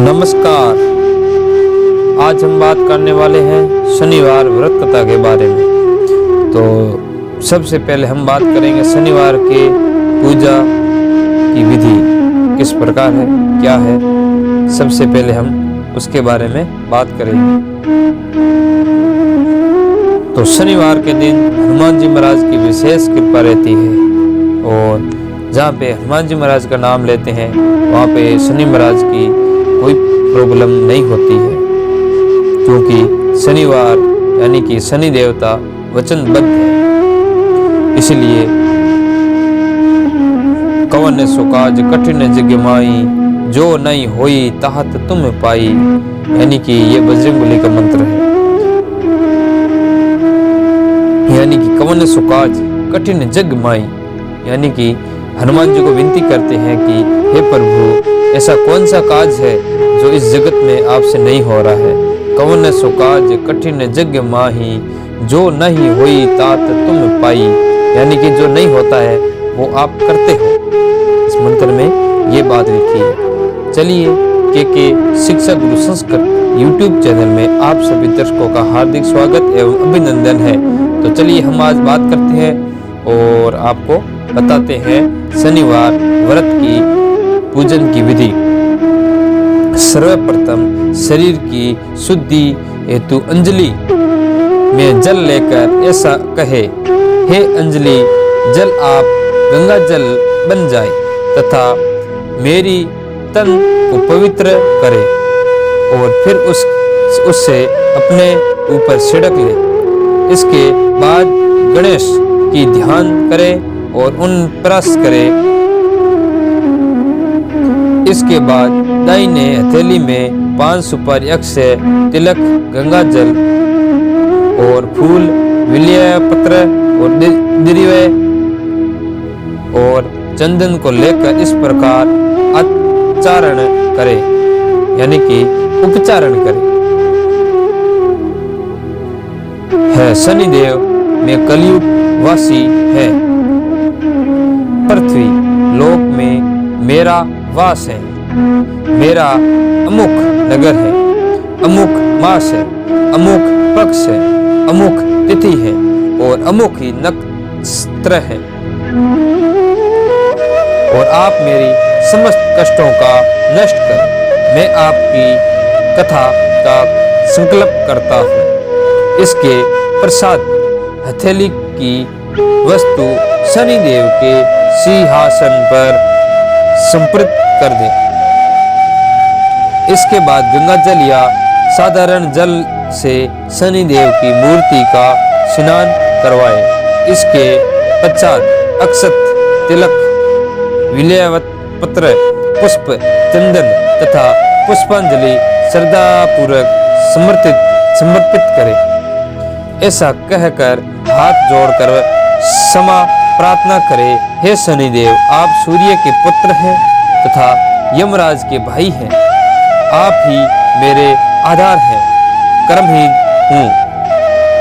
नमस्कार। आज हम बात करने वाले हैं शनिवार व्रत कथा के बारे में। तो सबसे पहले हम बात करेंगे शनिवार के पूजा की विधि किस प्रकार है, क्या है। सबसे पहले हम उसके बारे में बात करेंगे। तो शनिवार के दिन हनुमान जी महाराज की विशेष कृपा रहती है और जहाँ पे हनुमान जी महाराज का नाम लेते हैं वहाँ पे शनि महाराज की कोई प्रॉब्लम नहीं होती है, क्योंकि शनिवार यानी कि शनि देवता वचनबद्ध है। इसलिए कवन सो काज कठिन जग माई, जो नहीं होई ताहत तुम पाई, यानी कि ये बजरंगबली का मंत्र है। यानी कि कवन सो काज कठिन जग माई, यानी कि हनुमान जी को विनती करते हैं कि हे प्रभु, ऐसा कौन सा काज है जो इस जगत में आपसे नहीं हो रहा है। कवन सो काज कठिन जग माही, जो नहीं होई तात तुम पाई, यानी कि जो नहीं होता है वो आप करते हो। इस मंत्र में ये बात लिखी है। चलिए के शिक्षा गुरु संस्कृत YouTube चैनल में आप सभी दर्शकों का हार्दिक स्वागत एवं अभिनंदन है। तो चलिए हम आज बात करते हैं और आपको बताते हैं शनिवार व्रत की पूजन की विधि। सर्वप्रथम शरीर की शुद्धि हेतु अंजलि में जल लेकर ऐसा कहे, हे अंजलि जल आप गंगा जल बन जाए तथा मेरी तन को पवित्र करे और फिर उससे अपने ऊपर छिड़क ले। इसके बाद गणेश की ध्यान करे और उन प्रस करे। इसके बाद दाहिने हथेली में 5 सुपारी अक्षय तिलक, गंगा जल और फूल, विल्य पत्र और दिरिवे और चंदन को लेकर इस प्रकार उच्चारण करे, यानी कि उपचारण करे। है शनिदेव में कलयुग वासी है, पृथ्वी लोक में मेरा वास है, मेरा अमुक नगर है, अमुक मास है, अमुक पक्ष है, अमुक तिथि है और अमुक ही नक्षत्र है। और आप मेरी समस्त कष्टों का नष्ट करें। मैं आपकी कथा का संकल्प करता हूँ। इसके प्रसाद हथेली की वस्तु शनिदेव के सिंहासन पर संप्रित कर दे। इसके बाद गंगा जल या साधारण जल से शनिदेव की मूर्ति का स्नान करवाए। इसके पश्चात अक्षत, तिलक, विल्यवत पत्र, पुष्प, चंदन तथा पुष्पांजलि श्रद्धापूर्वक समर्पित करे। ऐसा कहकर हाथ जोड़कर क्षमा प्रार्थना करे, हे शनिदेव आप सूर्य के पुत्र हैं तथा यमराज के भाई हैं। आप ही मेरे आधार हैं। कर्महीन हूँ,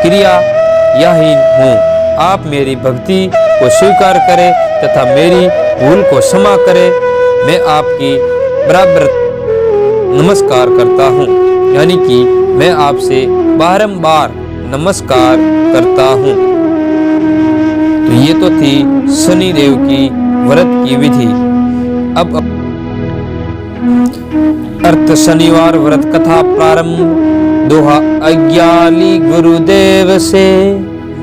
क्रियाहीन हूँ। आप मेरी भक्ति को स्वीकार करें तथा मेरी भूल को क्षमा करें। मैं आपकी बराबर नमस्कार करता हूँ, यानी कि मैं आपसे बारंबार नमस्कार करता हूँ। तो ये तो थी शनिदेव की व्रत की विधि। अब अर्थ शनिवार व्रत कथा प्रारंभ। दोहा अज्ञाली गुरुदेव से,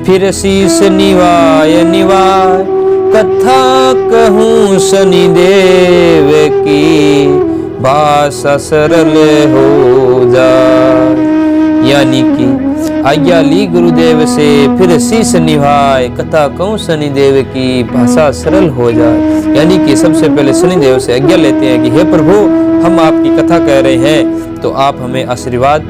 फिर शीस निवाय निवाय, कथा कहूँ शनिदेव की, भाषा सरल हो जाए। यानी कि आज्ञा ली गुरुदेव से, फिर शीश निभाए, कथा कहूँ शनिदेव की, भाषा सरल हो जाए। यानी कि सबसे पहले शनिदेव से आज्ञा लेते हैं कि हे प्रभु, हम आपकी कथा कह रहे हैं तो आप हमें आशीर्वाद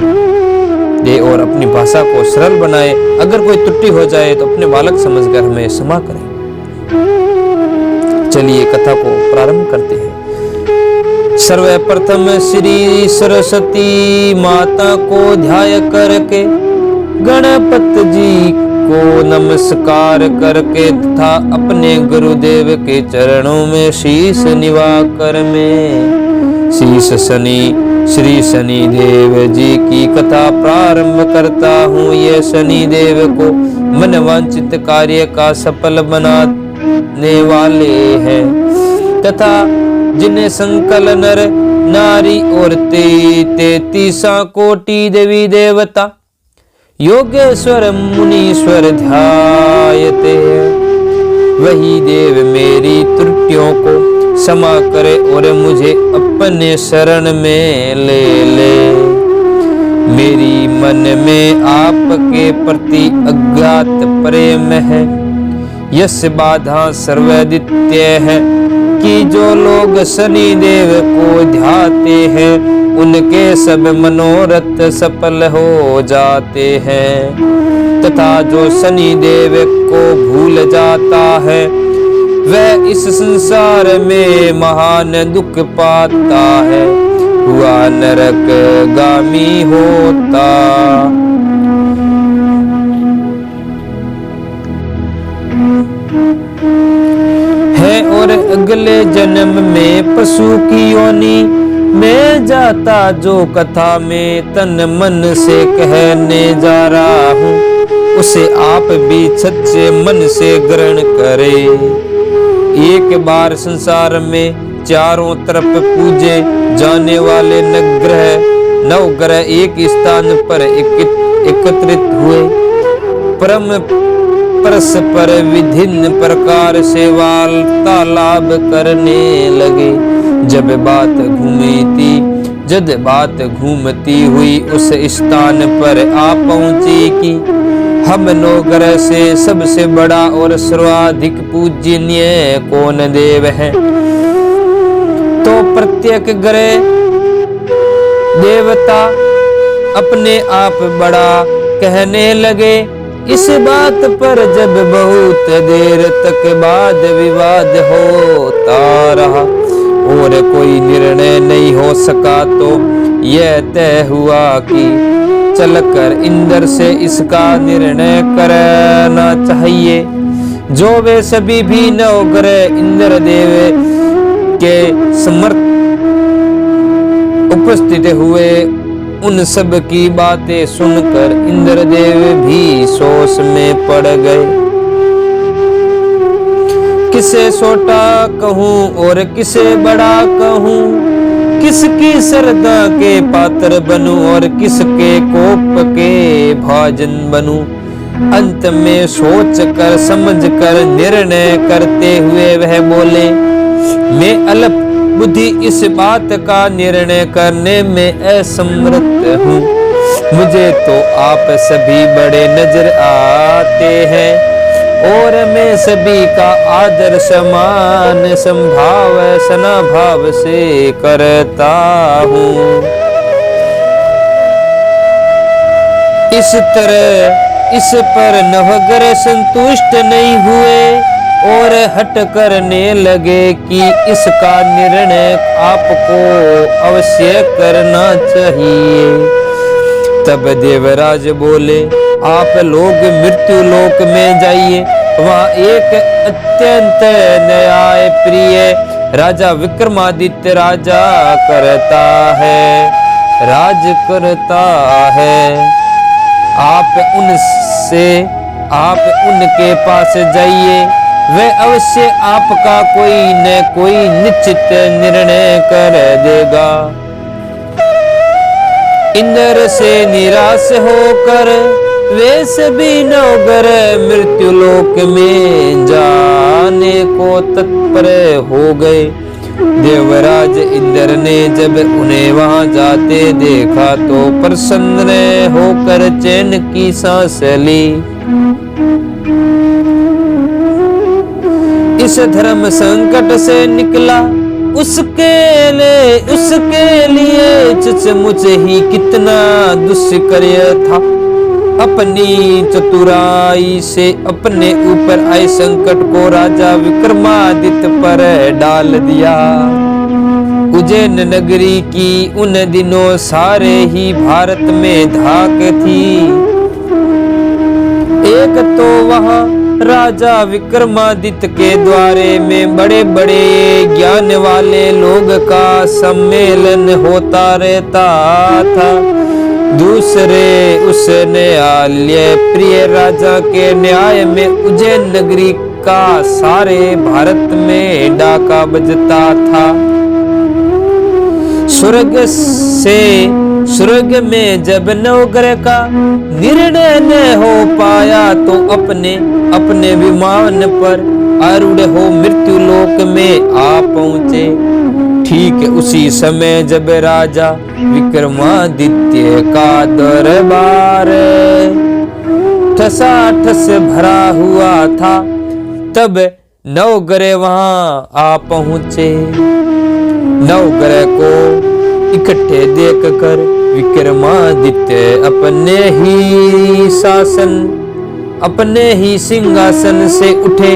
दे और अपनी भाषा को सरल बनाए। अगर कोई त्रुटि हो जाए तो अपने बालक समझकर हमें क्षमा करें। चलिए कथा को प्रारंभ करते हैं। सर्वप्रथम श्री सरस्वती माता को ध्याय करके, गणपति जी को नमस्कार करके तथा अपने गुरुदेव के चरणों में शीश निवा कर मैं शीश शनि श्री शनि देव जी की कथा प्रारंभ करता हूँ। ये शनि देव को मनवांछित कार्य का सफल बनाने वाले हैं तथा जिन्हें संकल नर नारी और 33 कोटि देवी देवता योगेश्वर मुनीश्वर ध्यायते हैं, वही देव मेरी त्रुटियों को क्षमा करे और मुझे अपने शरण में ले ले। मेरी मन में आपके प्रति अज्ञात प्रेम है, यश बाधा सर्वदित्य है कि जो लोग शनि देव को ध्याते हैं उनके सब मनोरथ सफल हो जाते हैं तथा जो शनि देव को भूल जाता है वह इस संसार में महान दुख पाता है, हुआ नरक गामी होता। है और अगले जन्म में पशु की योनि में जाता, जो कथा में तन मन से कहने जा रहा हूँ उसे आप भी सच्चे मन से ग्रहण करें। एक बार संसार में चारों तरफ पूजे जाने वाले नवग्रह एक स्थान पर एकत्रित हुए, परम परस्पर विभिन्न प्रकार से वार्तालाप करने लगे। जब बात घूमती हुई उस स्थान पर आ पहुंची कि हम नवग्रह से सबसे बड़ा और सर्वाधिक पूजनीय कौन देव है, तो प्रत्येक ग्रह देवता अपने आप बड़ा कहने लगे। इस बात पर जब बहुत देर तक वाद विवाद होता रहा और कोई निर्णय नहीं हो सका, तो यह तय हुआ कि चलकर इंद्र से इसका निर्णय करना चाहिए। जो वे सभी भी नवग्रह इंद्र देव के समर्थ उपस्थित हुए, उन सब की बातें सुनकर इंद्रदेव भी सोच में पड़ गए। किसे छोटा कहूँ और किसे बड़ा कहूँ, किसकी श्रद्धा के पात्र बनूं और किसके कोप के भाजन बनूं। अंत में सोच कर समझ कर निर्णय करते हुए वह बोले, मैं अल्प बुद्धि इस बात का निर्णय करने में असमर्थ हूँ। मुझे तो आप सभी बड़े नजर आते हैं और मैं सभी का आदर समान संभाव सनाभाव से करता हूँ। इस तरह इस पर नवग्रह संतुष्ट नहीं हुए और हट करने लगे कि इसका निर्णय आपको अवश्य करना चाहिए। तब देवराज बोले, आप लोग मृत्यु लोक में जाइए, वहाँ एक अत्यंत न्याय प्रिय राजा विक्रमादित्य राज करता है। आप उनके पास जाइए, वह अवश्य आपका कोई न कोई निश्चित निर्णय कर देगा। इंद्र से निराश होकर वे सभी नवग्रह मृत्यु लोक में जाने को तत्पर हो गए। देवराज इंद्र ने जब उन्हें वहां जाते देखा तो प्रसन्न होकर चैन की सांस ली। इस धर्म संकट से निकला उसके लिए सचमुच ही कितना दुष्कर्य था। अपनी चतुराई से अपने ऊपर आए संकट को राजा विक्रमादित्य पर डाल दिया। उज्जैन नगरी की उन दिनों सारे ही भारत में धाक थी। एक तो वहां राजा विक्रमादित्य के द्वारे में बड़े बड़े ज्ञान वाले लोग का सम्मेलन होता रहता था। दूसरे उस न्यायालय प्रिय राजा के न्याय में उज्जैन नगरी का सारे भारत में डाका बजता था। स्वर्ग में जब नवग्रह का निर्णय न हो पाया तो अपने अपने विमान पर आरूढ़ हो मृत्यु लोक में आ पहुंचे। ठीक उसी समय जब राजा विक्रमादित्य का दरबार ठसाठस भरा हुआ था, तब नवग्रह वहां आ पहुंचे। नवग्रह को इकट्ठे देखकर विक्रमादित्य अपने ही सिंहासन से उठे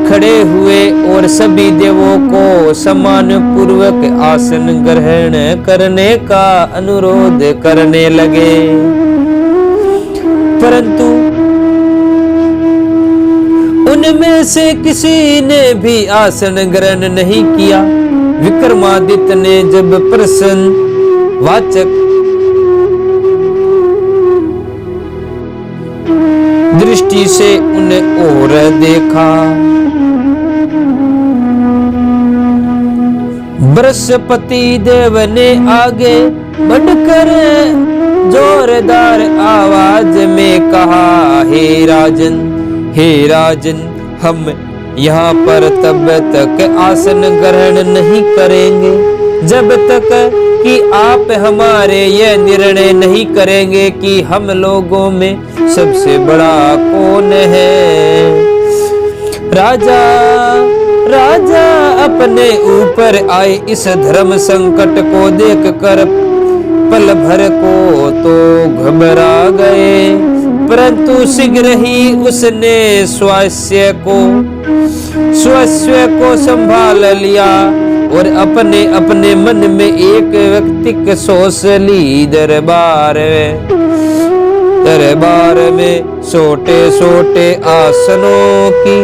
खड़े हुए और सभी देवों को सम्मान पूर्वक आसन ग्रहण करने का अनुरोध करने लगे, परंतु उनमें से किसी ने भी आसन ग्रहण नहीं किया। विक्रमादित्य ने जब प्रश्न वाचक दृष्टि से उन्हें और देखा, बृहस्पति देव ने आगे बढ़कर जोरदार आवाज में कहा, हे राजन, हम यहाँ पर तब तक आसन ग्रहण नहीं करेंगे जब तक कि आप हमारे यह निर्णय नहीं करेंगे कि हम लोगों में सबसे बड़ा कौन है। राजा अपने ऊपर आए इस धर्म संकट को देखकर पल भर को तो घबरा गए, परंतु शीघ्र ही उसने स्वास्थ्य को संभाल लिया और अपने अपने मन में एक व्यक्ति सोच ली। दरबार में छोटे आसनों की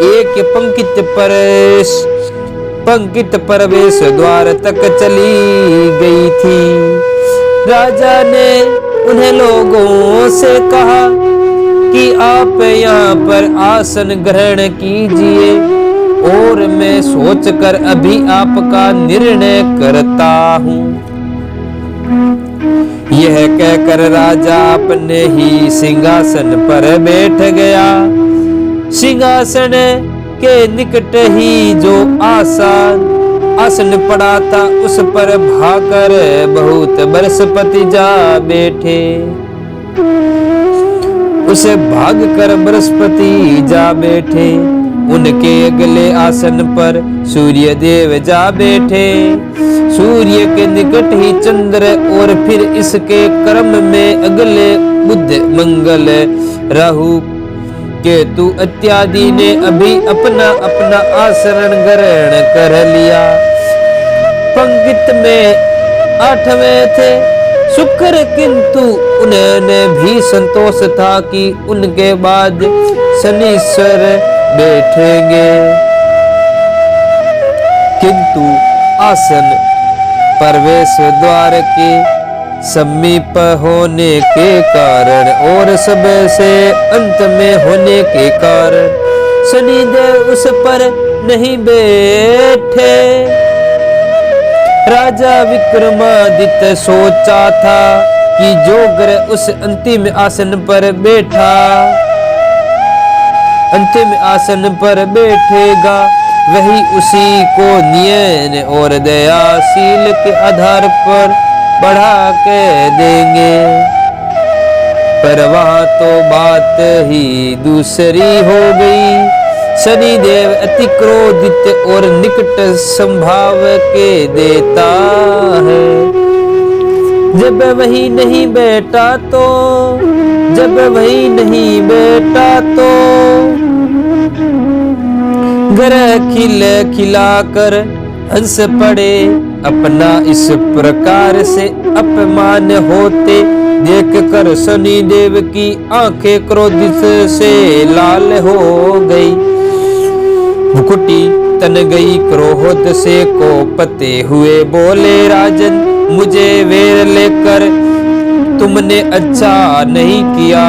एक पंक्ति प्रवेश द्वार तक चली गई थी। राजा ने उन्हें लोगों से कहा कि आप यहाँ पर आसन ग्रहण कीजिए और मैं सोचकर अभी आपका निर्णय करता हूँ। यह कहकर राजा अपने ही सिंहासन पर बैठ गया। सिंहासन के निकट ही जो आसन पड़ा था उस पर भाकर बहुत बृहस्पति जा बैठे। उसे भागकर बृहस्पति जा बैठे। उनके अगले आसन पर सूर्य देव जा बैठे। सूर्य के निकट ही चंद्र और फिर इसके क्रम में अगले बुध, मंगल, राहु, केतु इत्यादि ने अभी अपना अपना आसन ग्रहण कर लिया। पंक्ति में 8वें थे शुक्र, किंतु उन्हें भी संतोष था कि उनके बाद शनीश्वर बैठेंगे, किंतु आसन प्रवेश द्वार के समीप होने के कारण और सबसे अंत में होने के कारण शनिदेव उस पर नहीं बैठे। राजा विक्रमादित्य सोचा था कि जो ग्रह उस अंतिम आसन पर बैठेगा वही उसी को न्याय और दयाशील के आधार पर बढ़ा के देंगे। पर वहां तो बात ही दूसरी हो गई। शनिदेव अति क्रोधित और निकट संभाव के देता है। जब वही नहीं बैठा तो ग्रह खिलाकर हंस पड़े। अपना इस प्रकार से अपमान होते देख कर शनि देव की आंखें क्रोधित से लाल हो गई, मुकुटी तन गई क्रोध से कोपते हुए बोले राजन मुझे वेर लेकर तुमने अच्छा नहीं किया।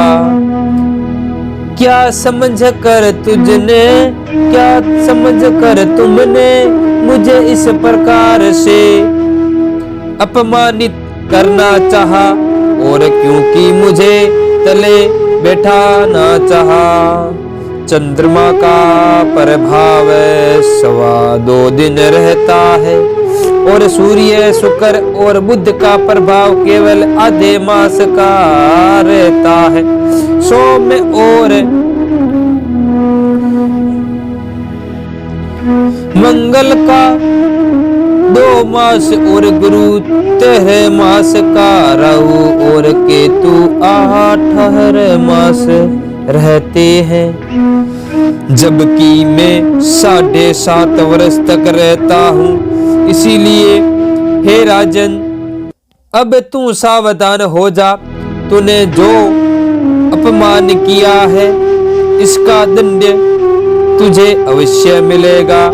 क्या समझ कर तुमने मुझे इस प्रकार से अपमानित करना चाहा, और क्योंकि मुझे तले बैठाना चाहा। चंद्रमा का प्रभाव 2.25 दिन रहता है, और सूर्य शुक्र और बुध का प्रभाव केवल आधे मास का रहता है। सोम और मंगल का 2 मास, और गुरु 13 मास का, राहु और केतु 8 मास रहते हैं। जबकि मैं 7.5 वर्ष तक रहता हूँ। इसीलिए हे राजन, अब तू सावधान हो जा। तूने जो अपमान किया है इसका दंड तुझे अवश्य मिलेगा।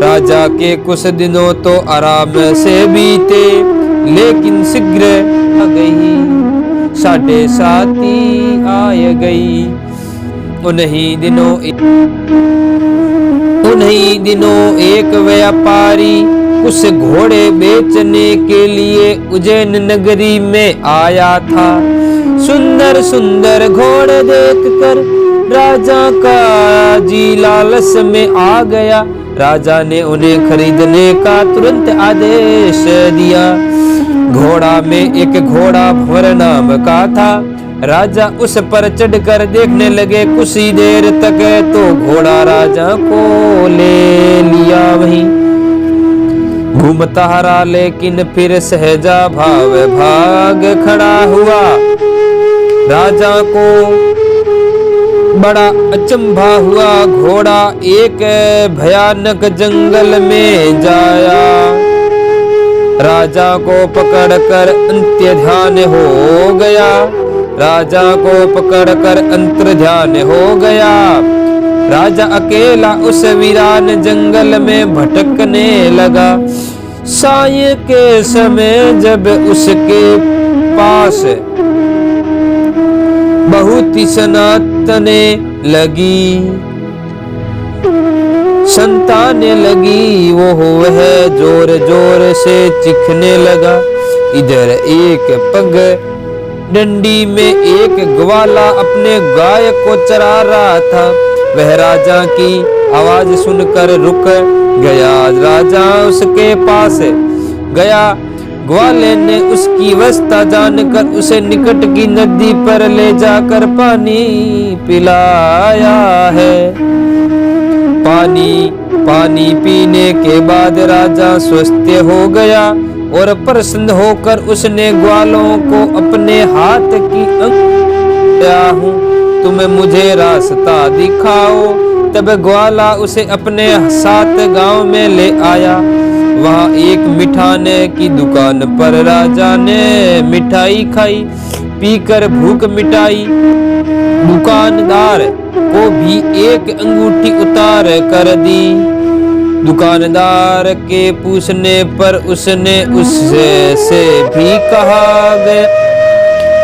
राजा के कुछ दिनों तो आराम से बीते, लेकिन शीघ्र आ गई 7.5 आय गई। उन्हीं दिनों एक व्यापारी कुछ घोड़े बेचने के लिए उज्जैन नगरी में आया था। सुंदर सुंदर घोड़े देखकर राजा का जी लालच में आ गया। राजा ने उन्हें खरीदने का तुरंत आदेश दिया। घोड़ा में एक घोड़ा भंवर नाम का था। राजा उस पर चढ़कर देखने लगे। कुछ ही देर तक तो घोड़ा राजा को ले लिया वहीं घूमता रहा, लेकिन फिर सहजा भाव भाग खड़ा हुआ। राजा को बड़ा अचंभा हुआ। घोड़ा एक भयानक जंगल में जाया। राजा को पकड़कर अंत्य ध्यान हो गया। राजा को पकड़कर अंतर ध्यान हो गया। राजा अकेला उस वीरान जंगल में भटकने लगा। साय के समय जब उसके पास बहुत ही संताने लगी, वो वह जोर जोर से चिखने लगा। इधर एक पग डंडी में एक ग्वाला अपने गाय को चरा रहा था। वह राजा की आवाज सुनकर रुक गया। राजा उसके पास गया। ग्वाले ने उसकी अवस्था जानकर उसे निकट की नदी पर ले जाकर पानी पिलाया है। पानी पीने के बाद राजा स्वस्थ हो गया और प्रसन्न होकर उसने ग्वालों को अपने हाथ की आया हूँ, तुम्हें मुझे रास्ता दिखाओ। तब ग्वाला उसे अपने साथ गांव में ले आया। वहाँ एक मिठाने की दुकान पर राजा ने मिठाई खाई, पीकर भूख मिटाई। दुकानदार को भी एक अंगूठी उतार कर दी। दुकानदार के पूछने पर उसने उससे भी कहा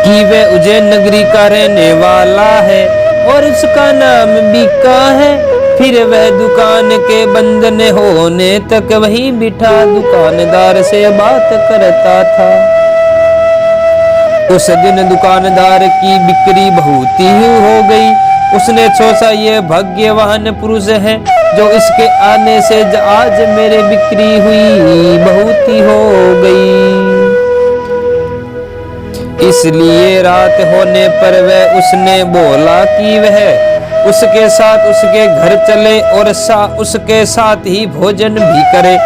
कि वह उज्जैन नगरी का रहने वाला है और उसका नाम बीका है। फिर वह दुकान के बंद न होने तक वहीं बिठा दुकानदार से बात करता था। उस दिन दुकानदार की बिक्री बहुत ही हो गई। उसने सोचा ये भाग्यवान पुरुष है जो इसके आने से आज मेरे बिक्री हुई बहुत ही हो गई। इसलिए रात होने पर वह उसने बोला कि वह उसके साथ उसके घर चले और उसके साथ ही भोजन भी करे।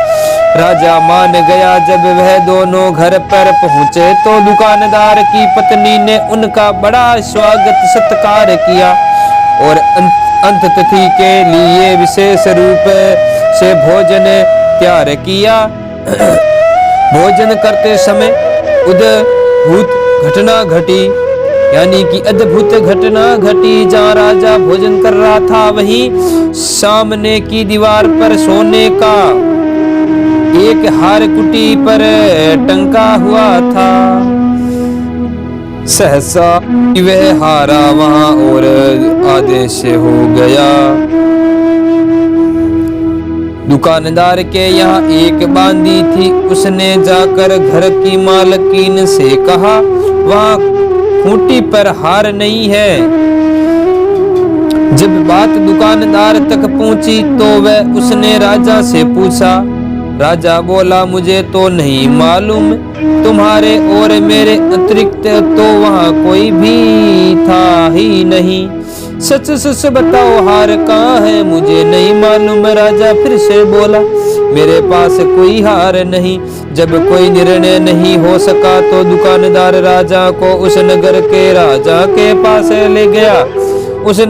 राजा मान गया। जब वह दोनों घर पर पहुंचे तो दुकानदार की पत्नी ने उनका बड़ा स्वागत सत्कार किया और अंततिथि के लिए विशेष रूप से भोजन तैयार किया। भोजन करते समय उद्भूत घटना घटी, यानी कि अद्भुत घटना घटी। जहाँ राजा भोजन कर रहा था वहीं सामने की दीवार पर सोने का एक हार कुटी पर टंका हुआ था। सहसा वह हारा वहां और आदेश हो गया। दुकानदार के यहाँ एक बांदी थी, उसने जाकर घर की मालकिन से कहा, वहाँ खूंटी पर हार नहीं है। जब बात दुकानदार तक पहुंची तो वह उसने राजा से पूछा। राजा बोला, मुझे तो नहीं मालूम, तुम्हारे और मेरे अतिरिक्त तो वहाँ कोई भी था ही नहीं। सच सच बताओ हार कहाँ है, मुझे नहीं मालूम। राजा फिर से बोला, मेरे पास कोई हार नहीं। जब कोई निर्णय नहीं हो सका तो दुकानदार राजा को उस नगर के राजा के पास ले गया। उस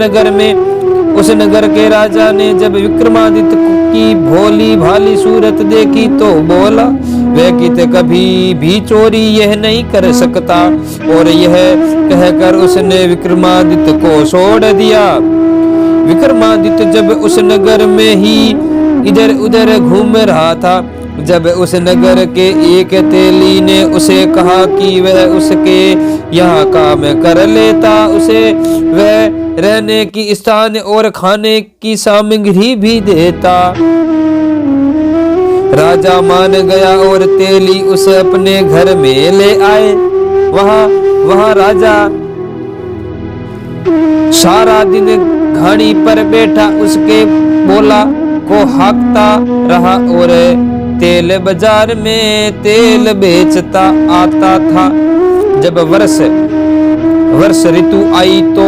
नगर के राजा ने जब विक्रमादित्य की भोली भाली सूरत देखी तो बोला, वह कित कभी भी चोरी यह नहीं कर सकता, और यह कहकर उसने विक्रमादित्य को छोड़ दिया। विक्रमादित्य जब उस नगर में ही इधर उधर घूम रहा था, जब उस नगर के एक तेली ने उसे कहा कि वह उसके यहाँ काम कर लेता, उसे वह रहने की स्थान और खाने की सामग्री भी देता। राजा मान गया और तेली उसे अपने घर में ले आए। वहाँ राजा सारा दिन घानी पर बैठा उसके बोला को हाँकता रहा और तेल बाजार में तेल बेचता आता था। जब वर्ष ऋतु आई तो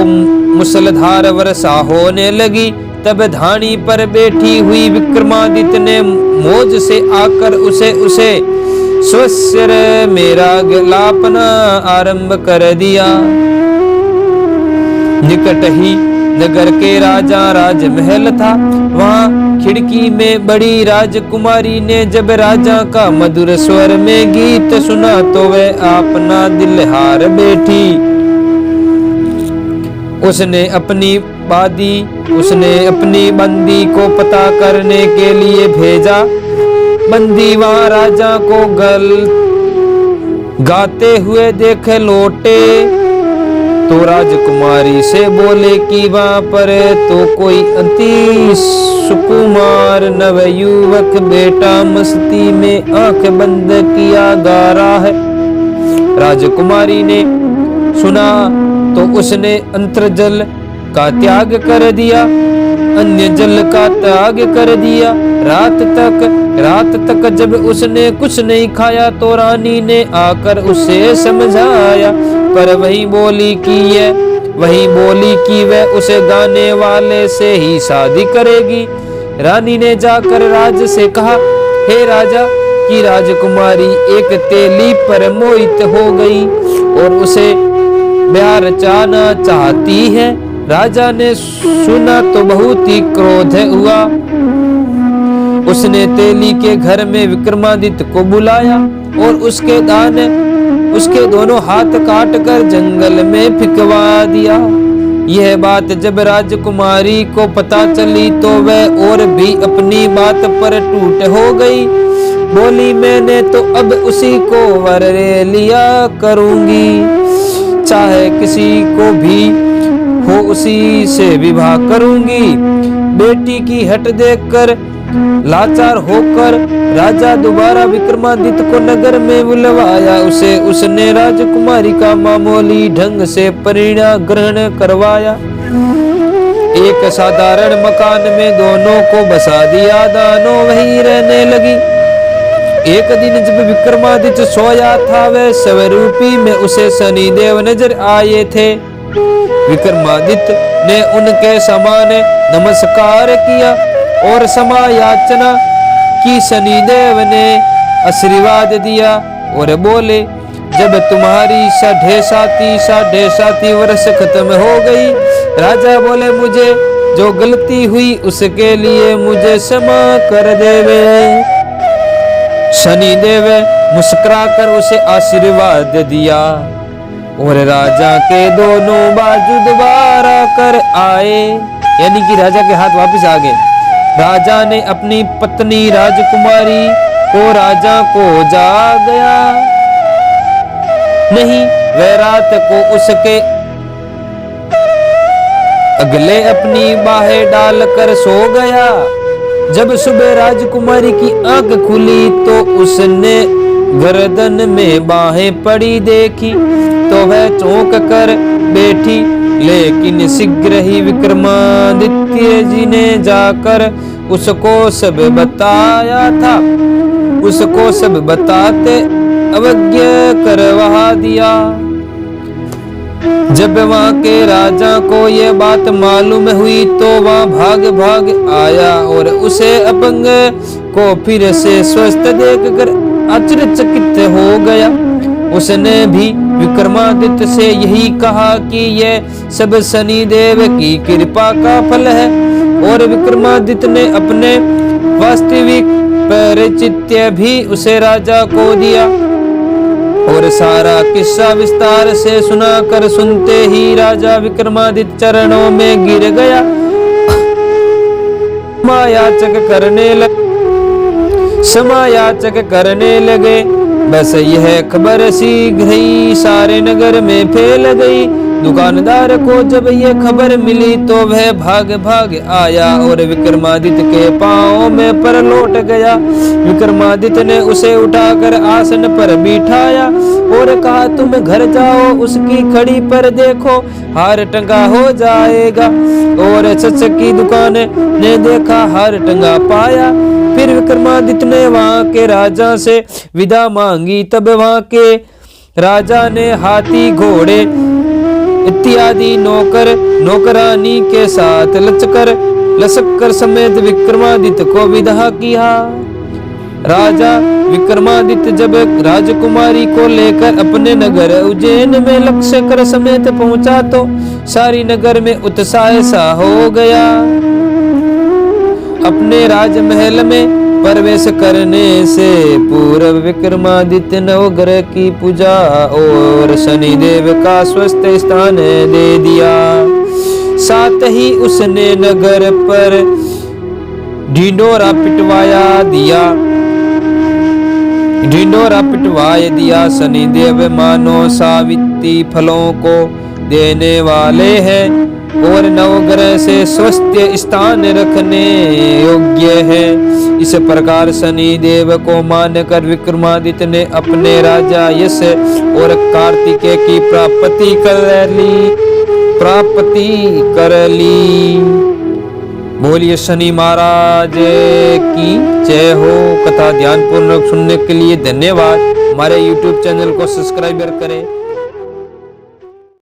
मुसलधार वर्षा होने लगी। तब धानी पर बैठी हुई विक्रमादित्य ने मौज से आकर उसे स्वस्यर में राग लापना आरंभ कर दिया। निकट ही नगर के राजा राजमहल था। वहाँ खिड़की में बड़ी राजकुमारी ने जब राजा का मधुर स्वर में गीत सुना तो वह अपना दिल हार बैठी। उसने अपनी बंदी को पता करने के लिए भेजा। बंदी वहाँ राजा को गाते हुए देख लौटे तो राजकुमारी से बोले कि वहाँ पर तो कोई अति सुकुमार नवयुवक बेटा मस्ती में आंख बंद किया गा रहा है। राजकुमारी ने सुना तो उसने अंतर्जल का त्याग कर दिया, अन्य जल का त्याग कर दिया। रात तक जब उसने कुछ नहीं खाया तो रानी ने आकर उसे समझाया, पर वही बोली कि वह उसे गाने वाले से ही शादी करेगी। रानी ने जाकर राज से कहा, हे राजा, की राजकुमारी एक तेली पर मोहित हो गई और उसे ब्याह रचाना चाहती है। राजा ने सुना तो बहुत ही क्रोध हुआ। उसने तेली के घर में विक्रमादित्य को बुलाया और उसके दोनों हाथ काट कर जंगल में फिकवा दिया। यह बात जब राजकुमारी को पता चली तो वह और भी अपनी बात पर टूट हो गई। बोली, मैंने तो अब उसी को वर लिया करूंगी, चाहे किसी को भी हो उसी से विवाह करूंगी। बेटी की हट देखकर लाचार होकर राजा दोबारा विक्रमादित्य को नगर में बुलवाया। उसने राजकुमारी का मामूली ढंग से परिणय ग्रहण करवाया। एक साधारण मकान में दोनों को बसा दिया, दोनों वहीं रहने लगी। एक दिन जब विक्रमादित्य सोया था, वह स्वरूपी में उसे शनिदेव नजर आए थे। विक्रमादित्य ने उनके सामने नमस्कार किया और क्षमा याचना की। शनिदेव ने आशीर्वाद दिया और बोले, जब तुम्हारी 7.5 वर्ष खत्म हो गई, राजा बोले, मुझे जो गलती हुई उसके लिए मुझे क्षमा कर देवे। शनिदेव मुस्कुराकर उसे आशीर्वाद दिया। और राजा के दोनों बाजू दोबारा कर आए, यानी कि राजा के हाथ वापस आ गए। राजा ने अपनी पत्नी राजकुमारी को राजा को जा गया नहीं, वह रात को उसके अगले अपनी बाहें डालकर सो गया। जब सुबह राजकुमारी की आंख खुली तो उसने गर्दन में बाहें पड़ी देखी तो वह चौंक कर बैठी, लेकिन शीघ्र ही विक्रमादित्य जी ने जाकर उसको सब बताया था। उसको सब बताते अवज्ञा करवा दिया। जब वहां के राजा को यह बात मालूम हुई तो वह भाग भाग आया और उसे अपंग को फिर से स्वस्थ देखकर आश्चर्यचकित हो गया। उसने भी विक्रमादित्य से यही कहा कि यह सब शनिदेव की कृपा का फल है, और विक्रमादित्य ने अपने वास्तविक परिचित्य भी उसे राजा को दिया और सारा किस्सा विस्तार से सुनाकर सुनते ही राजा विक्रमादित्य चरणों में गिर गया, समायाचक करने लगे। बस यह खबर शीघ्र ही सारे नगर में फैल गई। दुकानदार को जब यह खबर मिली तो वह भाग भाग आया और विक्रमादित्य के पांव में पर लौट गया। विक्रमादित्य ने उसे उठाकर आसन पर बिठाया और कहा, तुम घर जाओ, उसकी खड़ी पर देखो, हार टंगा हो जाएगा। और सच की दुकान ने देखा, हार टंगा पाया। फिर विक्रमादित्य ने वहां के राजा से विदा मांगी। तब वहां के राजा ने हाथी, घोड़े इत्यादि नौकरानी के साथ लश्कर समेत विक्रमादित्य को विदा किया। राजा विक्रमादित्य जब राजकुमारी को लेकर अपने नगर उज्जैन में लश्कर समेत पहुंचा तो सारी नगर में उत्साह सा हो गया। अपने राजमहल में प्रवेश करने से पूर्व विक्रमादित्य नवग्रह की पूजा और शनिदेव का स्वस्थ स्थान दे दिया। साथ ही उसने नगर पर ढिंडोरा पिटवाए दिया। शनिदेव मानो सावित्री फलों को देने वाले हैं और नवग्रह से स्वस्थ स्थान रखने योग्य है। इस प्रकार शनिदेव को मानकर विक्रमादित्य ने अपने राजा यश और कार्तिकेय की प्राप्ति कर ली। बोलिए शनि महाराज की जय हो। कथा ध्यानपूर्वक सुनने के लिए धन्यवाद। हमारे YouTube चैनल को सब्सक्राइब करें।